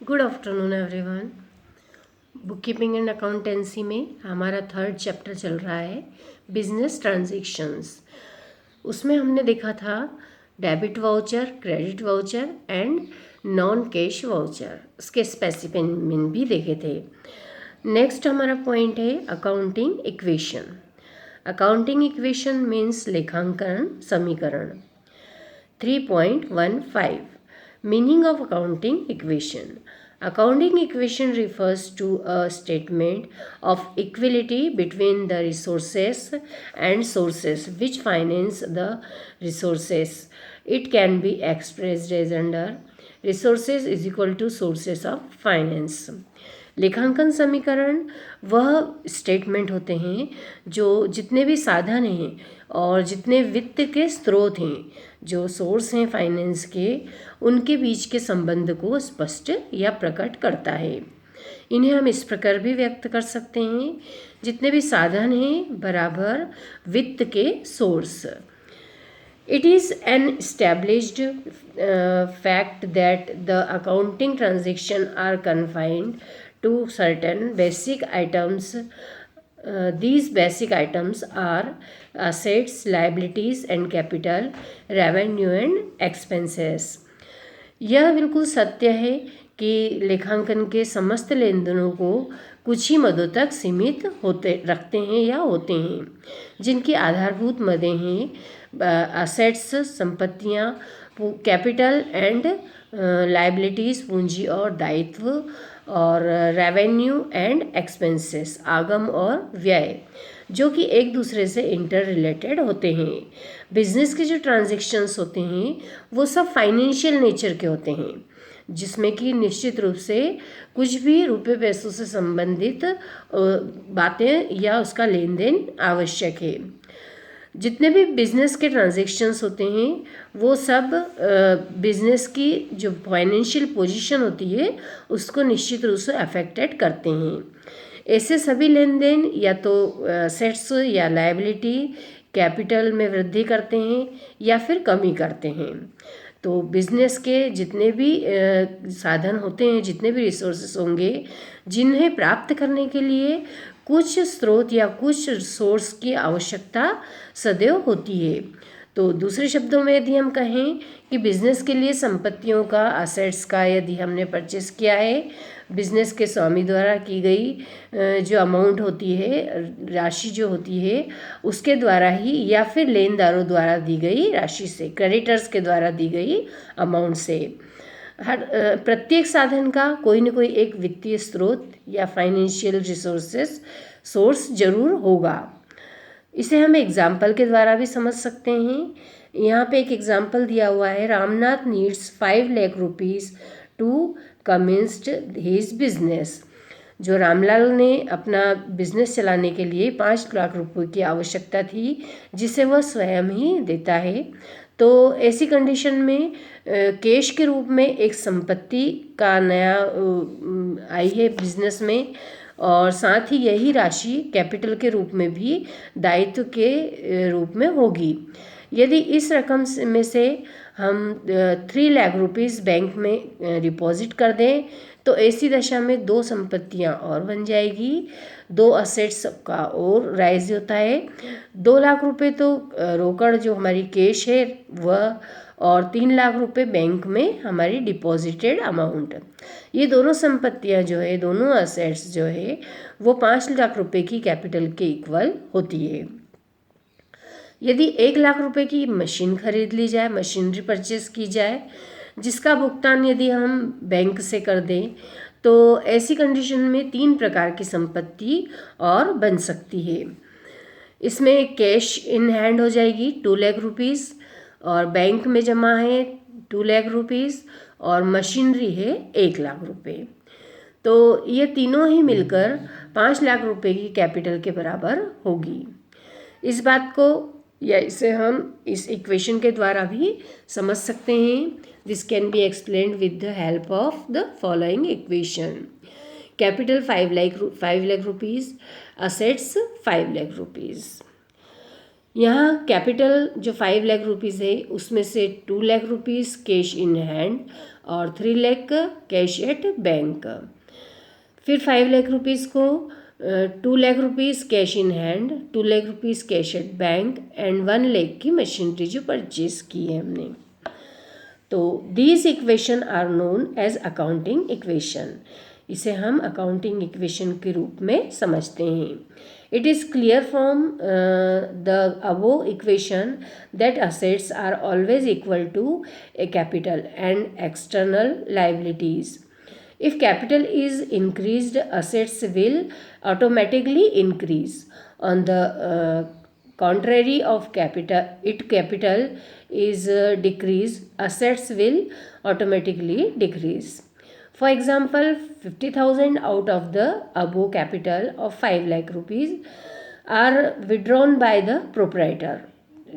Good afternoon everyone. Book keeping and accountancy में हमारा third chapter चल रहा है बिजनेस ट्रांजैक्शंस। उसमें हमने देखा था debit voucher, credit voucher and non cash voucher. उसके स्पेसिफिकेशन भी देखे थे। नेक्स्ट हमारा पॉइंट है accounting equation. Accounting equation means लेखांकन समीकरण। 3.15 Meaning of accounting equation. Accounting equation refers to a statement of equality between the resources and sources which finance the resources. It can be expressed as under resources is equal to sources of finance. लेखांकन समीकरण वह statement होते हैं जो जितने भी साधन हैं और जितने वित्त के स्रोत हैं, जो सोर्स हैं फाइनेंस के, उनके बीच के संबंध को स्पष्ट या प्रकट करता है। इन्हें हम इस प्रकार भी व्यक्त कर सकते हैं, जितने भी साधन हैं बराबर वित्त के source. It is an established fact that the accounting transactions are confined to certain basic items. These basic items are assets, liabilities and capital, revenue and expenses. यह बिल्कुल सत्य है कि लेखांकन के समस्त लेन देनों को कुछ ही मदों तक सीमित रखते हैं या होते हैं, जिनकी आधारभूत मदें हैं असेट्स संपत्तियां, कैपिटल एंड लाइबिलिटीज़ पूंजी और दायित्व, और रेवेन्यू एंड एक्सपेंसेस आगम और व्यय, जो कि एक दूसरे से इंटर रिलेटेड होते हैं। बिजनेस के जो ट्रांजैक्शंस होते हैं वो सब फाइनेंशियल नेचर के होते हैं, जिसमें कि निश्चित रूप से कुछ भी रुपये पैसों से संबंधित बातें या उसका लेन देन आवश्यक है। जितने भी बिजनेस के ट्रांजैक्शंस होते हैं वो सब बिजनेस की जो फाइनेंशियल पोजीशन होती है उसको निश्चित रूप से अफेक्टेड करते हैं। ऐसे सभी लेन देन या तो सेट्स या लायबिलिटी कैपिटल में वृद्धि करते हैं या फिर कमी करते हैं। तो बिजनेस के जितने भी साधन होते हैं, जितने भी रिसोर्सेस होंगे, जिन्हें प्राप्त करने के लिए कुछ स्रोत या कुछ सोर्स की आवश्यकता सदैव होती है। तो दूसरे शब्दों में यदि हम कहें कि बिजनेस के लिए संपत्तियों का, असेट्स का यदि हमने परचेस किया है, बिजनेस के स्वामी द्वारा की गई जो अमाउंट होती है, राशि जो होती है, उसके द्वारा ही या फिर लेनदारों द्वारा दी गई राशि से, क्रेडिटर्स के द्वारा दी गई अमाउंट से, हर प्रत्येक साधन का कोई न कोई एक वित्तीय स्रोत या फाइनेंशियल रिसोर्सेस सोर्स जरूर होगा। इसे हम एग्जाम्पल के द्वारा भी समझ सकते हैं। यहाँ पे एक एग्जाम्पल दिया हुआ है, Ramnath needs 5 lakh rupees to commenced his business. जो रामलाल ने अपना बिजनेस चलाने के लिए 5 लाख रुपए की आवश्यकता थी, जिसे वह स्वयं ही देता है। तो ऐसी कंडीशन में कैश के रूप में एक संपत्ति का नया आई है बिजनेस में, और साथ ही यही राशि कैपिटल के रूप में भी दायित्व के रूप में होगी। यदि इस रकम में से हम 3 लाख रुपीज़ बैंक में डिपॉजिट कर दें तो ऐसी दशा में 2 संपत्तियां और बन जाएगी, 2 असेट्स का और राइज होता है। 2 लाख रुपए तो रोकड़ जो हमारी कैश है वह, और 3 लाख रुपए बैंक में हमारी डिपॉजिटेड अमाउंट। ये दोनों संपत्तियां जो है, दोनों असेट्स जो है, वो 5 लाख रुपए की कैपिटल के इक्वल होती है। यदि 1 लाख रुपए की मशीन खरीद ली जाए, मशीनरी परचेस की जाए, जिसका भुगतान यदि हम बैंक से कर दें, तो ऐसी कंडीशन में 3 प्रकार की संपत्ति और बन सकती है। इसमें कैश इन हैंड हो जाएगी 2 लाख रुपीज़, और बैंक में जमा है 2 लाख रुपीज़, और मशीनरी है 1 लाख रुपए। तो ये तीनों ही मिलकर 5 लाख रुपए की कैपिटल के बराबर होगी। इस बात को या इसे हम इस इक्वेशन के द्वारा भी समझ सकते हैं। This can be explained with the help of the following equation. Capital 5 lakh rupees, assets 5 lakh rupees. यहाँ कैपिटल जो 5 लाख रुपीज़ है उसमें से 2 lakh rupees cash in hand और 3 लाख कैश एट बैंक। फिर 5 लाख रुपीज़ को 2 lakh rupees cash in hand, 2 lakh rupees cash at bank and 1 lakh की machinery जो परचेज की है हमने। तो these equation are known as accounting equation. इसे हम अकाउंटिंग इक्वेशन के रूप में समझते हैं। It is clear from the above equation that assets are always equal to a capital and external liabilities. If capital is increased, assets will automatically increase. On the contrary of capital is decreased, assets will automatically decrease. For example, 50,000 out of the above capital of 5 lakh rupees are withdrawn by the proprietor,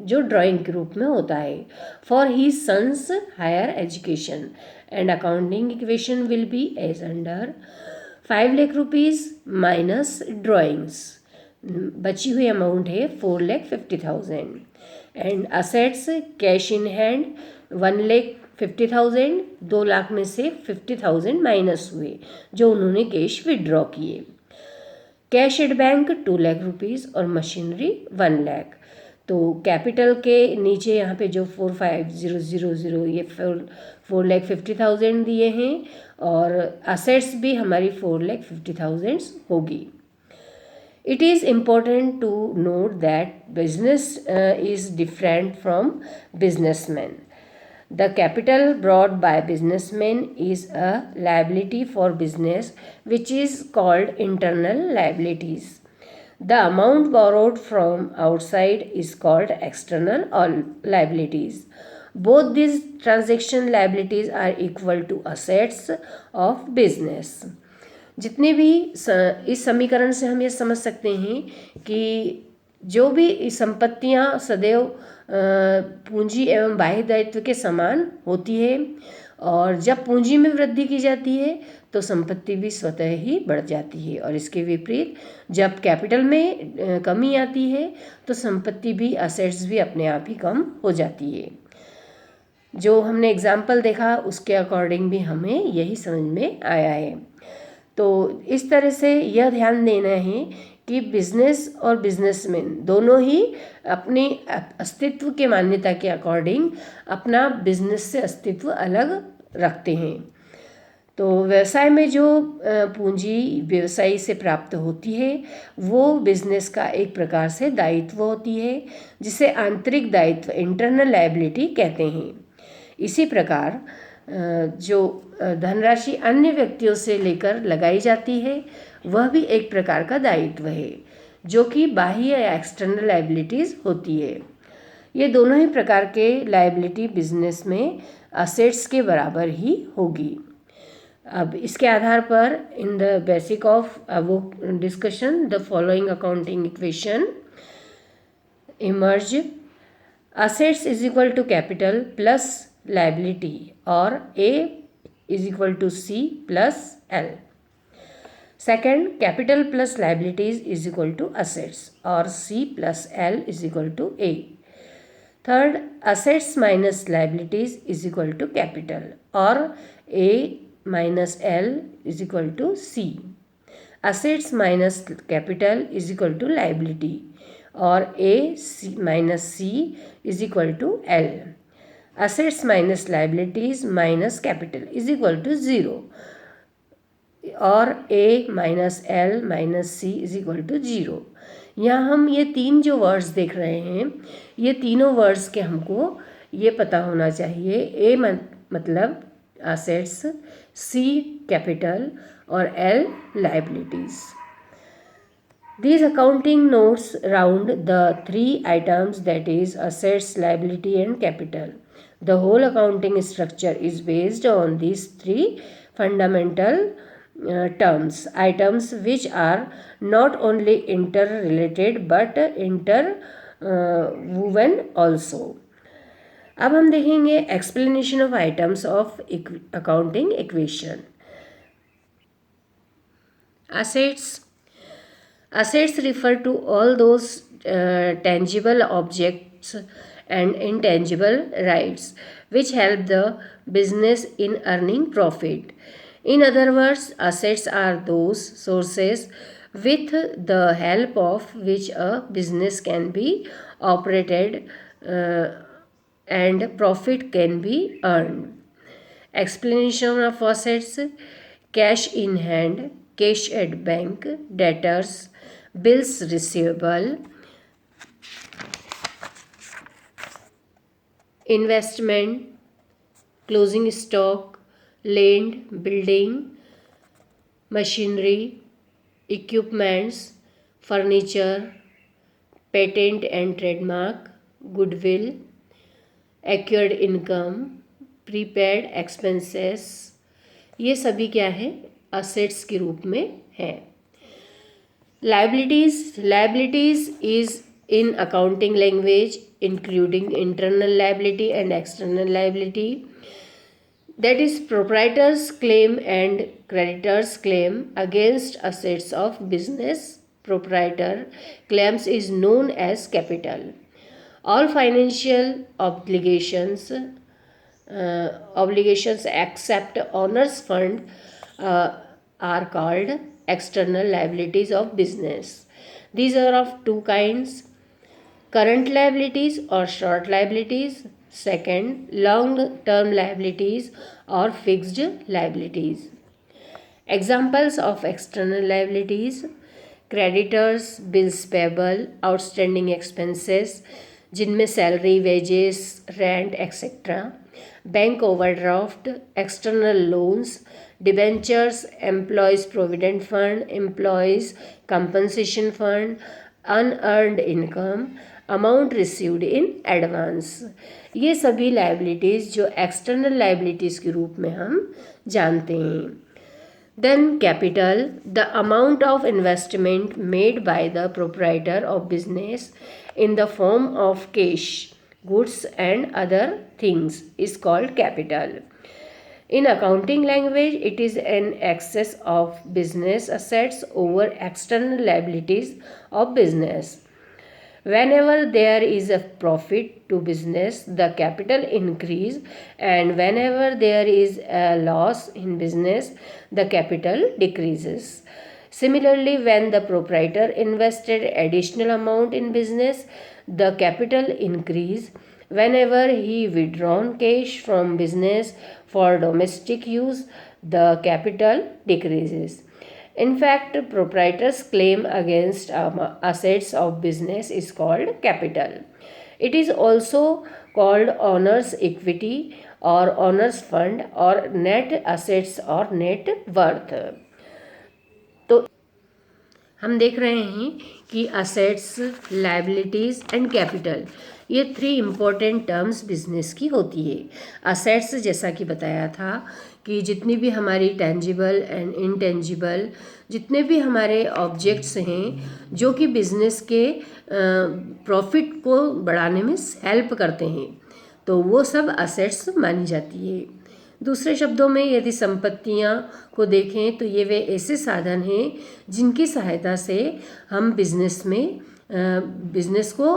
जो drawing के रूप में होता है, for his sons higher education, and accounting equation will be as under 5 lakh rupees minus drawings, बची हुई amount है 4,50,000 and assets cash in hand 1,50,000, 2 lakh में से 50,000 माइनस हुए जो उन्होंने कैश विड्रॉ किए। Cash at bank 2 lakh rupees और मशीनरी 1 लाख। तो कैपिटल के नीचे यहाँ पे जो 45,000 ये 4,50,000 दिए हैं और असेट्स भी हमारी 4,50,000 होगी। It is important to note that business is different from businessman. The capital brought by businessmen is a liability for business, which is called internal liabilities. The amount borrowed from outside is called external liabilities. Both these transaction liabilities are equal to assets of business. जितने भी इस समीकरण से हम ये समझ सकते हैं कि जो भी संपत्तियां सदैव पूंजी एवं बाह्य दायित्व के समान होती है और जब पूंजी में वृद्धि की जाती है तो संपत्ति भी स्वतः ही बढ़ जाती है, और इसके विपरीत जब कैपिटल में कमी आती है तो संपत्ति भी, असेट्स भी अपने आप ही कम हो जाती है। जो हमने एग्जाम्पल देखा उसके अकॉर्डिंग भी हमें यही समझ में आया है। तो इस तरह से यह ध्यान देना है कि बिजनेस और बिजनेसमैन दोनों ही अपने अस्तित्व के मान्यता के अकॉर्डिंग अपना बिजनेस से अस्तित्व अलग रखते हैं। तो व्यवसाय में जो पूंजी व्यवसायी से प्राप्त होती है वो बिजनेस का एक प्रकार से दायित्व होती है, जिसे आंतरिक दायित्व इंटरनल लायबिलिटी कहते हैं। इसी प्रकार जो धनराशि अन्य व्यक्तियों से लेकर लगाई जाती है वह भी एक प्रकार का दायित्व है, जो कि बाह्य या एक्सटर्नल लायबिलिटीज़ होती है। ये दोनों ही प्रकार के लायबिलिटी बिजनेस में असेट्स के बराबर ही होगी। अब इसके आधार पर इन द बेसिक ऑफ वो discussion the following accounting equation emerge. Assets is equal to capital plus liability और A is equal to C plus L. Second, capital plus liabilities is equal to assets or C plus L is equal to A. Third, assets minus liabilities is equal to capital or A minus L is equal to C. Assets minus capital is equal to liability or A minus C is equal to L. Assets minus liabilities minus capital is equal to 0 और A minus L minus C is equal to 0. यहाँ हम ये तीन जो words देख रहे हैं ये तीनों वर्ड्स के हमको ये पता होना चाहिए. A मतलब assets, C capital और L liabilities. These accounting notes round the three items, that is assets, liability and capital. The whole accounting structure is based on these three fundamental items which are not only interrelated but interwoven also. अब हम देखेंगे explanation of items of accounting equation. Assets refer to all those tangible objects and intangible rights which help the business in earning profit. In other words, assets are those sources with the help of which a business can be operated and profit can be earned. Explanation of assets: cash in hand, cash at bank, debtors, bills receivable, investment, closing stock, land, building, machinery, equipments, furniture, patent and trademark, goodwill, acquired income, prepaid expenses, ये सभी क्या है, assets के रूप में है. Liabilities is in accounting language including internal liability and external liability, that is proprietors claim and creditors claim against assets of business. Proprietor claims is known as capital. All financial obligations except owners fund are called external liabilities of business. These are of two kinds: current liabilities or short liabilities. Second, long term liabilities or fixed liabilities. Examples of external liabilities: creditors, bills payable, outstanding expenses जिनमें salary, wages, rent etcetera, bank overdraft, external loans, debentures, employees provident fund, employees compensation fund, unearned income, amount received in advance. ये सभी liabilities जो external liabilities के रूप में हम जानते हैं. Then capital, the amount of investment made by the proprietor of business in the form of cash, goods and other things is called capital. In accounting language, it is an excess of business assets over external liabilities of business. Whenever there is a profit to business, the capital increase, and whenever there is a loss in business, the capital decreases. Similarly, when the proprietor invested additional amount in business, the capital increase. Whenever he withdrawn cash from business for domestic use, the capital decreases. In fact, proprietor's claim against assets of business is called capital. It is also called owner's equity or owner's fund or net assets or net worth. तो हम देख रहे हैं कि assets, liabilities and capital, ये 3 important terms business की होती है. असेट्स जैसा कि बताया था कि जितनी भी हमारी टेंजिबल एंड इनटेंजिबल जितने भी हमारे ऑब्जेक्ट्स हैं जो कि बिजनेस के प्रॉफिट को बढ़ाने में हेल्प करते हैं, तो वो सब असेट्स मानी जाती है. दूसरे शब्दों में यदि संपत्तियां को देखें तो ये वे ऐसे साधन हैं जिनकी सहायता से हम बिजनेस को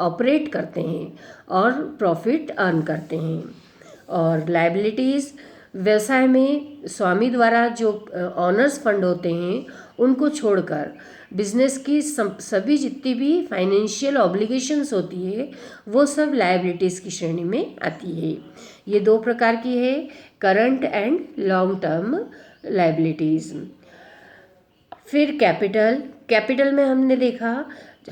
ऑपरेट करते हैं और प्रॉफिट अर्न करते हैं. और लायबिलिटीज़, व्यवसाय में स्वामी द्वारा जो ऑनर्स फंड होते हैं उनको छोड़कर बिजनेस की सभी जितनी भी फाइनेंशियल ऑब्लिगेशंस होती है वो सब लायबिलिटीज़ की श्रेणी में आती है. ये 2 प्रकार की है, current and long term liabilities. फिर कैपिटल में हमने देखा,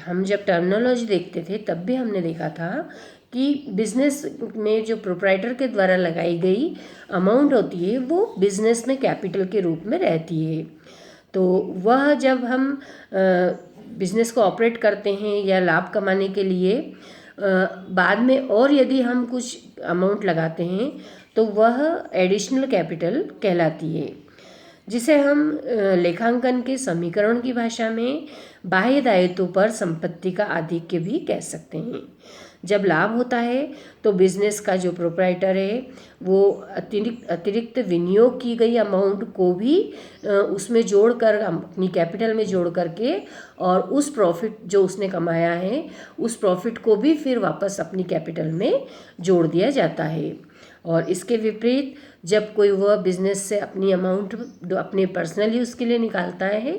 हम जब टर्मिनोलॉजी देखते थे तब भी हमने देखा था कि बिजनेस में जो प्रोप्राइटर के द्वारा लगाई गई अमाउंट होती है वो बिजनेस में कैपिटल के रूप में रहती है. तो वह जब हम बिजनेस को ऑपरेट करते हैं या लाभ कमाने के लिए बाद में और यदि हम कुछ अमाउंट लगाते हैं तो वह एडिशनल कैपिटल कहलाती है, जिसे हम लेखांकन के समीकरण की भाषा में बाह्य दायित्वों पर संपत्ति का आधिक्य भी कह सकते हैं. जब लाभ होता है तो बिजनेस का जो प्रोप्राइटर है वो अतिरिक्त विनियोग की गई अमाउंट को भी उसमें जोड़कर, अपनी कैपिटल में जोड़ करके, और उस प्रॉफिट जो उसने कमाया है उस प्रॉफिट को भी फिर वापस अपनी कैपिटल में जोड़ दिया जाता है। और इसके विपरीत जब कोई वह बिजनेस से अपनी अमाउंट अपने पर्सनल यूज़ के लिए निकालता है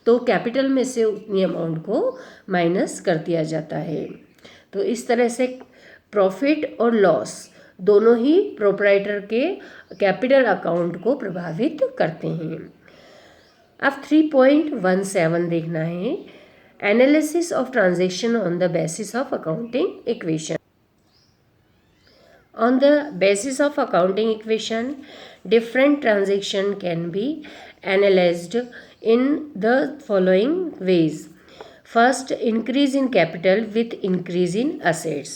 तो कैपिटल में से उतनी अमाउंट को माइनस कर दिया जाता है। तो इस तरह से प्रॉफिट और लॉस दोनों ही प्रोप्राइटर के कैपिटल अकाउंट को प्रभावित करते हैं। अब 3.17 देखना है, analysis of transaction on the basis of accounting equation. On the basis of accounting equation, different transaction can be analyzed in the following ways. First, increase in capital with increase in assets.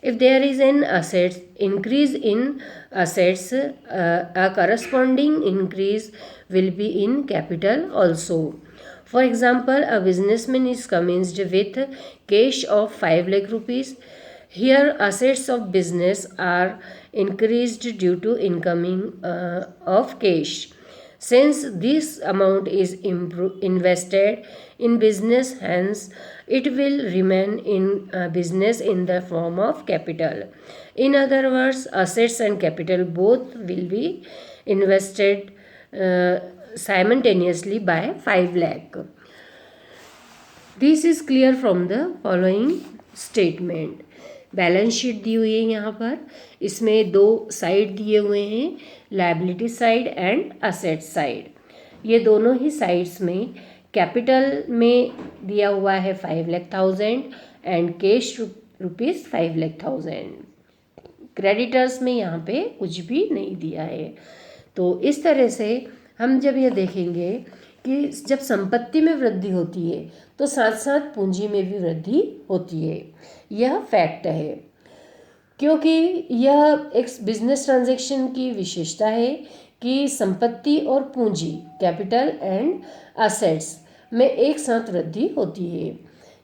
If there is an increase in assets, a corresponding increase will be in capital also. For example, a businessman is commenced with cash of 5 lakh rupees. Here, assets of business are increased due to incoming of cash. Since this amount is invested in business, hence it will remain in business in the form of capital. In other words, assets and capital both will be invested simultaneously by 5 lakh. This is clear from the following statement. Balance sheet दी हुई है यहाँ पर, इसमें दो side दिए हुए हैं, liability side and asset side. ये दोनों ही साइड्स में कैपिटल में दिया हुआ है 5,00,000 एंड कैश रुपीज़ 5,00,000। क्रेडिटर्स में यहाँ पे कुछ भी नहीं दिया है। तो इस तरह से हम जब ये देखेंगे कि जब संपत्ति में वृद्धि होती है तो साथ साथ पूंजी में भी वृद्धि होती है, यह फैक्ट है। क्योंकि यह एक बिजनेस ट्रांजैक्शन की विशेषता है कि संपत्ति और पूंजी, कैपिटल एंड असेट्स में एक साथ वृद्धि होती है।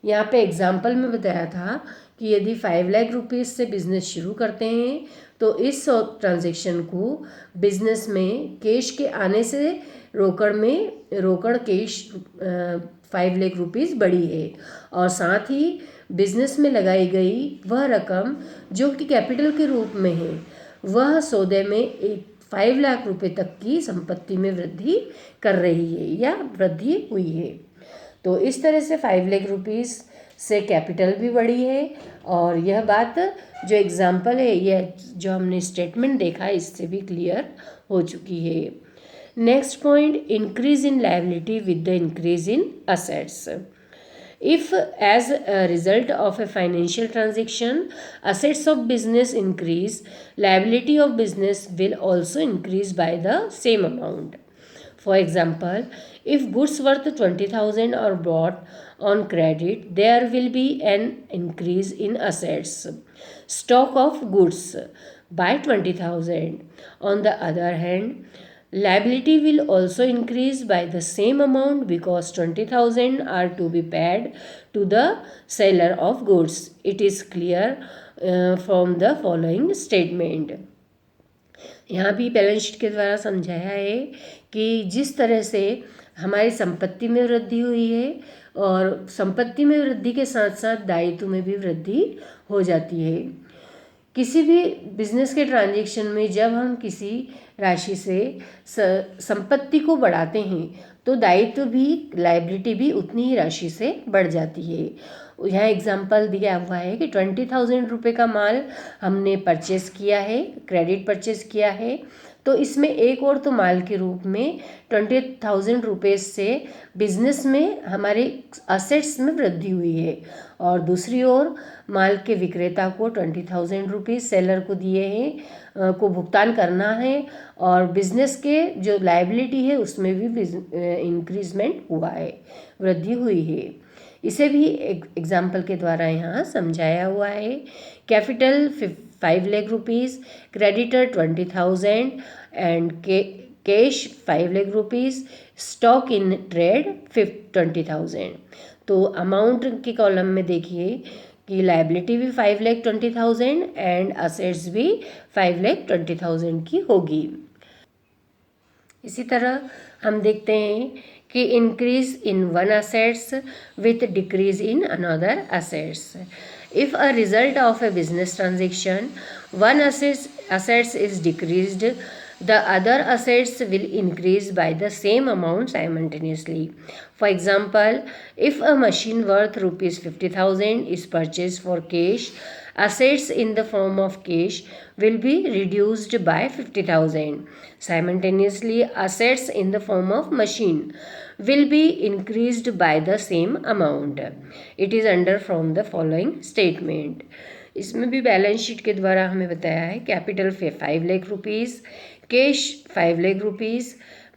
यहाँ पे एग्जाम्पल में बताया था कि यदि 5 लाख रुपीज़ से बिजनेस शुरू करते हैं तो इस ट्रांजैक्शन को बिजनेस में कैश के आने से रोकड़ कैश 5 लाख रुपीज़ बढ़ी है, और साथ ही बिजनेस में लगाई गई वह रकम जो कि कैपिटल के रूप में है वह सौदे में 5 लाख रुपए तक की संपत्ति में वृद्धि कर रही है या वृद्धि हुई है। तो इस तरह से 5 लाख रुपीज़ से कैपिटल भी बढ़ी है, और यह बात जो एग्जाम्पल है, यह जो हमने स्टेटमेंट देखा इससे भी क्लियर हो चुकी है। Next point, increase in liability with the increase in assets. If as a result of a financial transaction, assets of business increase, liability of business will also increase by the same amount. For example, if goods worth 20,000 are bought on credit, there will be an increase in assets, stock of goods by 20,000. On the other hand, liability will also increase by the same amount because 20,000 are to be paid to the seller of goods. It is clear from the following statement. यहाँ भी balance sheet के द्वारा समझाया है कि जिस तरह से हमारी संपत्ति में वृद्धि हुई है और संपत्ति में वृद्धि के साथ साथ दायित्व में भी वृद्धि हो जाती है। किसी भी बिजनेस के ट्रांजैक्शन में जब हम किसी राशि से संपत्ति को बढ़ाते हैं तो दायित्व भी, लायबिलिटी भी उतनी ही राशि से बढ़ जाती है। यहाँ एग्जांपल दिया हुआ है कि 20,000 रुपये का माल हमने परचेस किया है, क्रेडिट परचेस किया है, तो इसमें एक और तो माल के रूप में 20,000 रुपये से बिजनेस में हमारे असेट्स में वृद्धि हुई है, और दूसरी ओर माल के विक्रेता को 20,000 रुपीज़ सेलर को दिए हैं को भुगतान करना है, और बिजनेस के जो लायबिलिटी है उसमें भी इंक्रीजमेंट हुआ है, वृद्धि हुई है। इसे भी एक एग्जाम्पल के द्वारा यहाँ समझाया हुआ है। Capital 5 lakh rupees, creditor 20,000 and cash 5 lakh rupees, stock in trade 20,000। तो अमाउंट के कॉलम में देखिए कि लाइबिलिटी भी 5,20,000 एंड असेट्स भी 5,20,000 की होगी। इसी तरह हम देखते हैं कि increase in one assets with decrease in another assets. If a result of a business transaction one assets is decreased, the other assets will increase by the same amount simultaneously. For example, if a machine worth rupees 50,000 is purchased for cash, assets in the form of cash will be reduced by 50,000. Simultaneously, assets in the form of machine will be increased by the same amount. It is under from the following statement. इसमें भी balance sheet के द्वारा हमें बताया है capital 5 lakh rupees, cash 5 lakh rupees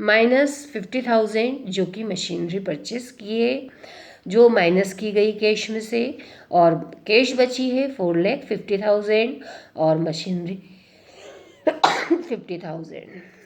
minus 50,000 जो कि machinery purchase किए, जो माइनस की गई कैश में से, और कैश बची है 4,50,000 और मशीनरी 50,000।